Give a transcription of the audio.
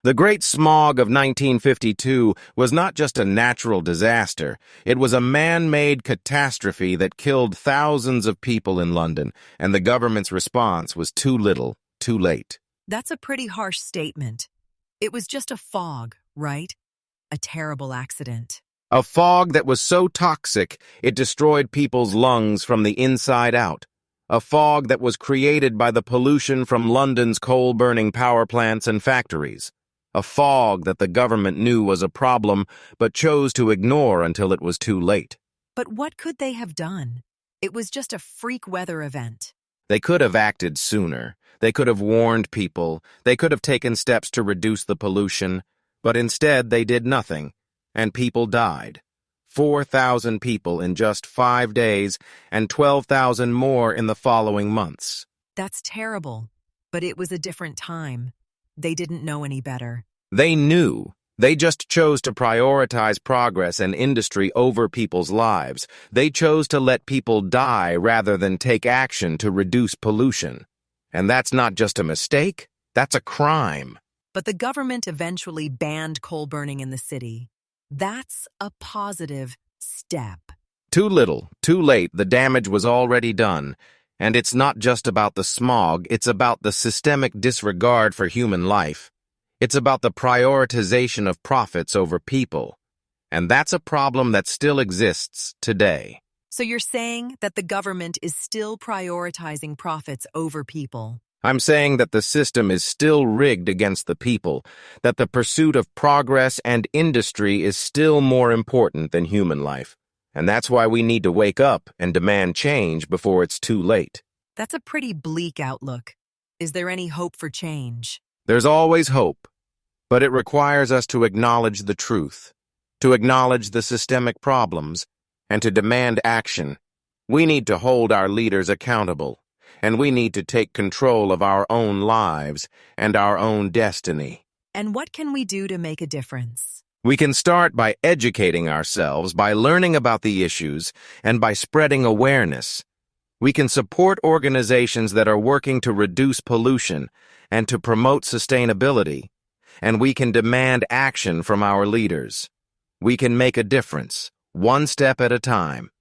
The Great Smog of 1952 was not just a natural disaster, it was a man-made catastrophe that killed thousands of people in London, and the government's response was too little, too late. That's a pretty harsh statement. It was just a fog, right? A terrible accident. A fog that was so toxic it destroyed people's lungs from the inside out. A fog that was created by the pollution from London's coal-burning power plants and factories. A fog that the government knew was a problem, but chose to ignore until it was too late. But what could they have done? It was just a freak weather event. They could have acted sooner. They could have warned people. They could have taken steps to reduce the pollution. But instead, they did nothing, and people died. 4,000 people in just 5 days, and 12,000 more in the following months. That's terrible, but it was a different time. They didn't know any better. They knew. They just chose to prioritize progress and industry over people's lives. They chose to let people die rather than take action to reduce pollution. And that's not just a mistake, that's a crime. But the government eventually banned coal burning in the city. That's a positive step. Too little, too late, the damage was already done. And it's not just about the smog, it's about the systemic disregard for human life. It's about the prioritization of profits over people. And that's a problem that still exists today. So you're saying that the government is still prioritizing profits over people? I'm saying that the system is still rigged against the people, that the pursuit of progress and industry is still more important than human life. And that's why we need to wake up and demand change before it's too late. That's a pretty bleak outlook. Is there any hope for change? There's always hope, but it requires us to acknowledge the truth, to acknowledge the systemic problems, and to demand action. We need to hold our leaders accountable, and we need to take control of our own lives and our own destiny. And what can we do to make a difference? We can start by educating ourselves, by learning about the issues, and by spreading awareness. We can support organizations that are working to reduce pollution and to promote sustainability, and we can demand action from our leaders. We can make a difference, one step at a time.